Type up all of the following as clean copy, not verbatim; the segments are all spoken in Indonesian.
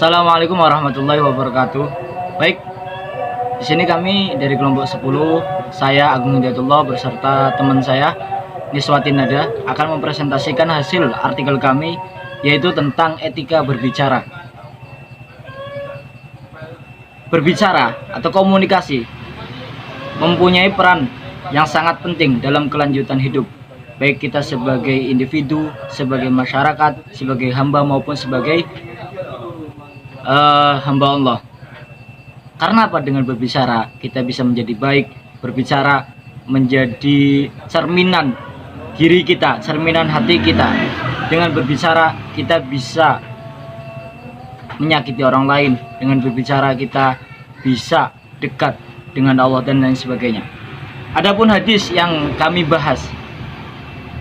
Assalamualaikum warahmatullahi wabarakatuh. Baik, di sini kami dari kelompok 10, saya Agung Hidayatullah beserta teman saya Niswatin Nada akan mempresentasikan hasil artikel kami, yaitu tentang etika berbicara. Berbicara atau komunikasi mempunyai peran yang sangat penting dalam kelanjutan hidup, baik kita sebagai individu, sebagai masyarakat, sebagai hamba maupun sebagai hamba Allah. Karena apa? Dengan berbicara kita bisa menjadi baik. Berbicara menjadi cerminan diri kita, cerminan hati kita. Dengan berbicara kita bisa menyakiti orang lain. Dengan berbicara kita bisa dekat dengan Allah dan lain sebagainya. Adapun hadis yang kami bahas,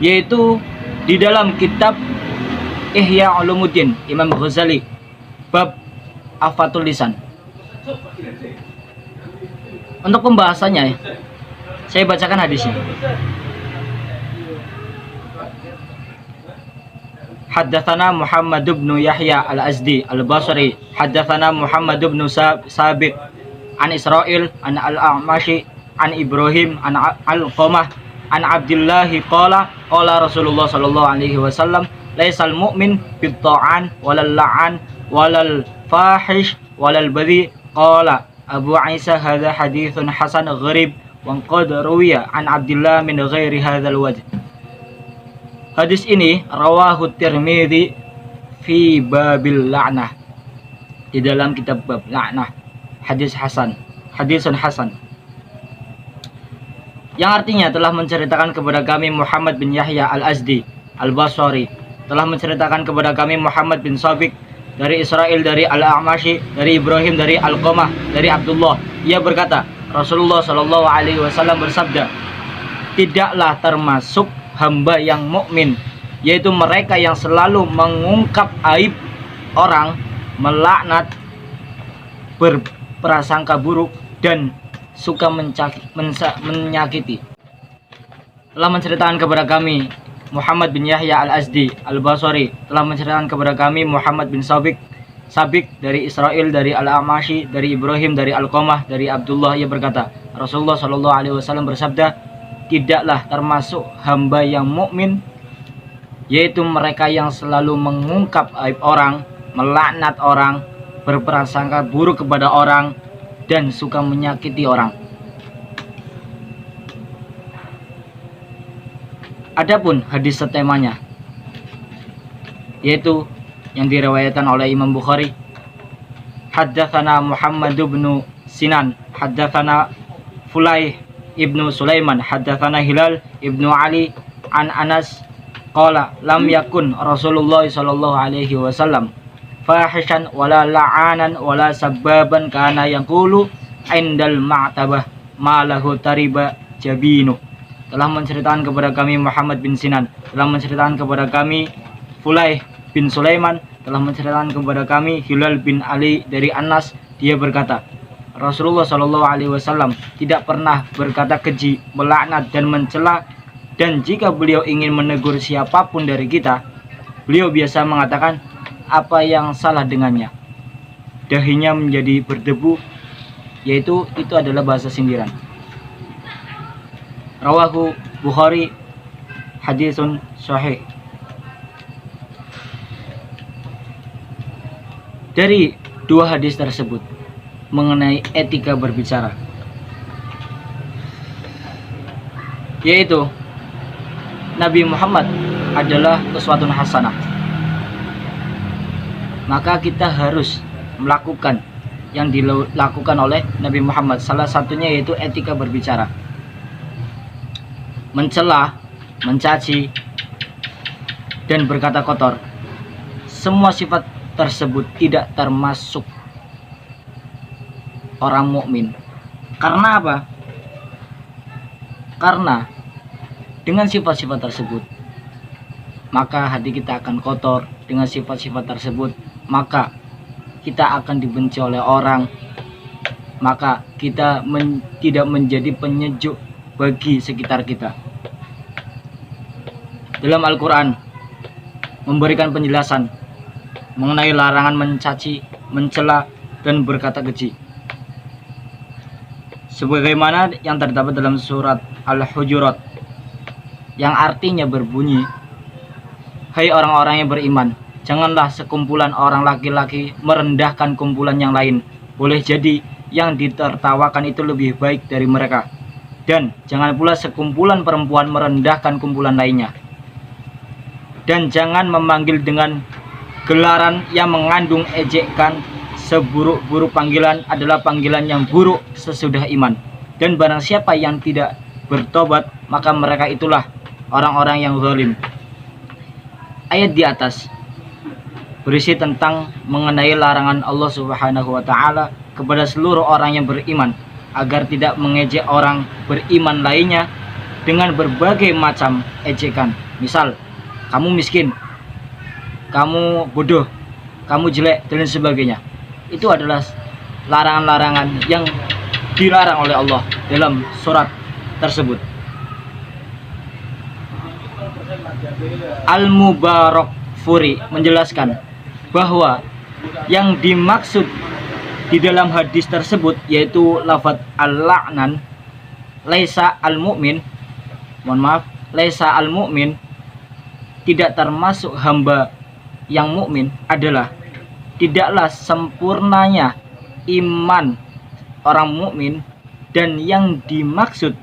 yaitu di dalam kitab Ihya Ulumuddin Imam Ghazali, bab Afatul Lisan. Untuk pembahasannya, saya bacakan hadisnya. Haddatsana Muhammad bin Yahya al-Azdi al-Basri, haddatsana Muhammad bin Sabit an Israil an al-A'mashi an Ibrahim an al-Qamah an Abdullah qala qala Rasulullah sallallahu alaihi wasallam laisal mu'min bit ta'an walal la'an walal fahish walal badhi. Qala Abu Isa hadza haditsun hasan gharib wa qad ruwiya an Abdullah min ghairi hadzal wajh. Hadis ini rawahu Tirmidzi fi babil la'nah, di dalam kitab bab la'nah. Hadis hasan, hadisun hasan, yang artinya telah menceritakan kepada kami Muhammad bin Yahya al-Azdi al-Basri, telah menceritakan kepada kami Muhammad bin Sabit dari Israil, dari al-A'mashi, dari Ibrahim, dari Al-Qamah, dari Abdullah. Ia berkata, Rasulullah Shallallahu Alaihi Wasallam bersabda, tidaklah termasuk hamba yang mukmin, yaitu mereka yang selalu mengungkap aib orang, melaknat, berprasangka buruk, dan suka menyakiti. Telah menceritakan kepada kami Muhammad bin Yahya al-Azdi al-Basri, telah menceritakan kepada kami Muhammad bin Sabit dari Israil, dari al-A'mashi, dari Ibrahim, dari Al-Qamah, dari Abdullah. Ia berkata, Rasulullah Shallallahu Alaihi Wasallam bersabda, tidaklah termasuk hamba yang mukmin, yaitu mereka yang selalu mengungkap aib orang, melaknat orang, berprasangka buruk kepada orang, dan suka menyakiti orang. Adapun hadis setemanya, yaitu yang diriwayatkan oleh Imam Bukhari, haddatsana Muhammad bin Sinan, haddatsana Fulayh ibnu Sulaiman, haddatsana Hilal ibnu Ali an Anas qala lam yakun Rasulullah sallallahu alaihi wasallam fahishan wala la'anan wala sababan kana yaqulu indal ma'tabah ma lahu tariba jabinu. Telah menceritakan kepada kami Muhammad bin Sinan, telah menceritakan kepada kami Fulayh bin Sulaiman, telah menceritakan kepada kami Hilal bin Ali dari Anas. Dia berkata, Rasulullah Shallallahu Alaihi Wasallam tidak pernah berkata keji, melaknat dan mencela. Dan jika beliau ingin menegur siapapun dari kita, beliau biasa mengatakan apa yang salah dengannya. Dahinya menjadi berdebu, yaitu itu adalah bahasa sindiran. Rawahu Bukhari, hadisun sahih. Dari dua hadis tersebut mengenai etika berbicara, yaitu Nabi Muhammad adalah uswatun hasanah, maka kita harus melakukan yang dilakukan oleh Nabi Muhammad. Salah satunya yaitu etika berbicara. Mencela, mencaci, dan berkata kotor, semua sifat tersebut tidak termasuk orang mukmin. Karena apa? Karena dengan sifat-sifat tersebut maka hati kita akan kotor. Dengan sifat-sifat tersebut maka kita akan dibenci oleh orang, maka kita tidak menjadi penyejuk bagi sekitar kita. Dalam Al-Quran memberikan penjelasan mengenai larangan mencaci, mencela, dan berkata keji. Sebagaimana yang terdapat dalam surat Al-Hujurat, yang artinya berbunyi, "Hai orang-orang yang beriman, janganlah sekumpulan orang laki-laki merendahkan kumpulan yang lain. Boleh jadi yang ditertawakan itu lebih baik dari mereka. Dan jangan pula sekumpulan perempuan merendahkan kumpulan lainnya. Dan jangan memanggil dengan gelaran yang mengandung ejekan. Seburuk-buruk panggilan adalah panggilan yang buruk sesudah iman. Dan barang siapa yang tidak bertobat, maka mereka itulah orang-orang yang zalim." Ayat di atas berisi tentang mengenai larangan Allah Subhanahu wa taala kepada seluruh orang yang beriman agar tidak mengejek orang beriman lainnya dengan berbagai macam ejekan. Misal, kamu miskin, kamu bodoh, kamu jelek, dan sebagainya. Itu adalah larangan-larangan yang dilarang oleh Allah dalam surat tersebut. Al-Mubarakfuri menjelaskan bahwa yang dimaksud di dalam hadis tersebut yaitu lafaz al-la'nan, laisa al-mu'min, laisa al-mu'min, tidak termasuk hamba yang mukmin, adalah tidaklah sempurnanya iman orang mukmin, dan yang dimaksud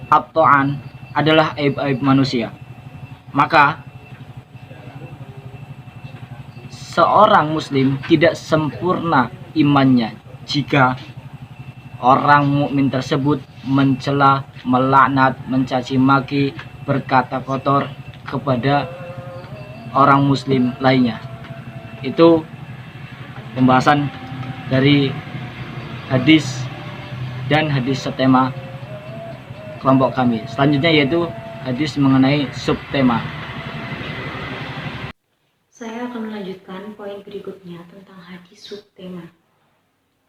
at-ta'an adalah aib-aib manusia. Maka seorang muslim tidak sempurna imannya jika orang mukmin tersebut mencela, melaknat, mencaci maki, berkata kotor kepada orang muslim lainnya. Itu pembahasan dari hadis dan hadis setema kelompok kami. Selanjutnya yaitu hadis mengenai subtema. Saya akan melanjutkan poin berikutnya tentang hadis subtema,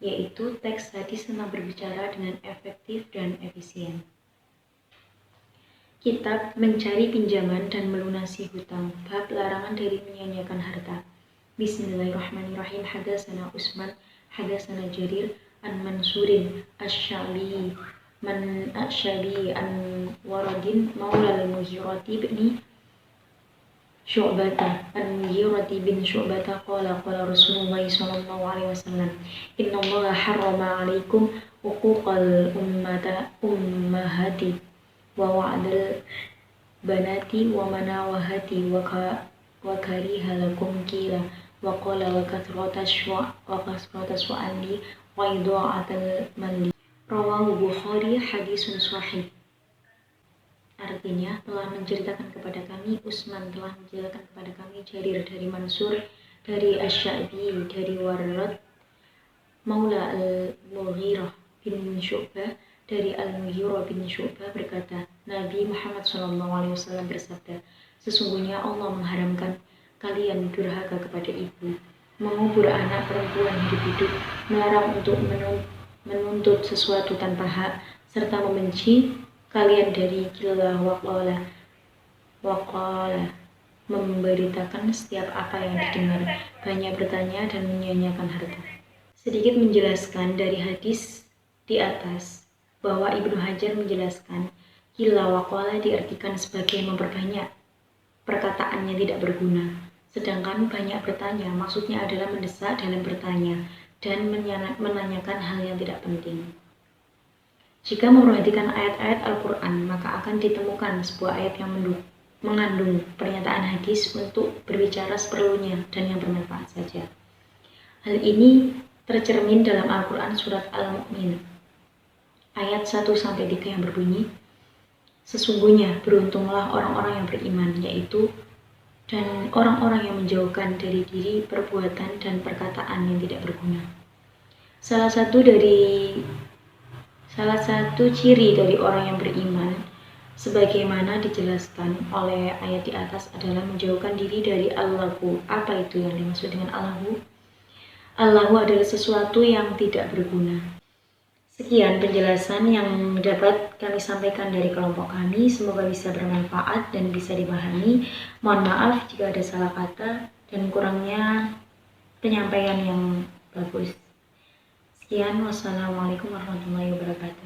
yaitu teks hadis tentang berbicara dengan efektif dan efisien. Kitab mencari pinjaman dan melunasi hutang, bab larangan dari menyanyiakan harta. Bismillahirrahmanirrahim. Hadatsana Utsman, hadatsana Jarir an Mansurin asy-Sya'bi an Waradin maula al-Mughirati bin Syu'bata an-Mughirati bin Syu'bata qala Rasulullah sallallahu alaihi wasallam, innallaha harrama 'alaikum uquqal ummahati wa wa'dal banati wa manawahati wa kariha lakum qila wa qala wa kathrata su'ali wa idha'atal mali. Rawahu Bukhari, hadisun sahih. Artinya, telah menceritakan kepada kami Utsman, telah menceritakan kepada kami Jarir dari Mansur, dari Asy-Sya'bi, dari Warad maula al-Mughirah bin Syu'bah, dari Al-Mughirah bin Syu'bah berkata, Nabi Muhammad SAW bersabda, sesungguhnya Allah mengharamkan kalian durhaka kepada ibu, mengubur anak perempuan hidup-hidup, melarang untuk menuntut sesuatu tanpa hak, serta membenci kalian dari qila waqala, memberitakan setiap apa yang didengar, banyak bertanya dan menyanyiakan harta. Sedikit menjelaskan dari hadis di atas bahwa Ibnu Hajar menjelaskan qila waqala diartikan sebagai memperbanyak perkataan yang tidak berguna, sedangkan banyak bertanya maksudnya adalah mendesak dalam bertanya dan menanyakan hal yang tidak penting. Jika memperhatikan ayat-ayat Al-Quran, maka akan ditemukan sebuah ayat yang mengandung pernyataan hadis untuk berbicara seperlunya dan yang bermanfaat saja. Hal ini tercermin dalam Al-Quran surat Al-Mu'min ayat 1-3 yang berbunyi, sesungguhnya beruntunglah orang-orang yang beriman, yaitu dan orang-orang yang menjauhkan dari diri perbuatan dan perkataan yang tidak berguna. Salah satu ciri dari orang yang beriman, sebagaimana dijelaskan oleh ayat di atas, adalah menjauhkan diri dari Allahu. Apa itu yang dimaksud dengan Allahu? Allahu adalah sesuatu yang tidak berguna. Sekian penjelasan yang dapat kami sampaikan dari kelompok kami. Semoga bisa bermanfaat dan bisa dipahami. Mohon maaf jika ada salah kata dan kurangnya penyampaian yang Sekian, wassalamualaikum warahmatullahi wabarakatuh.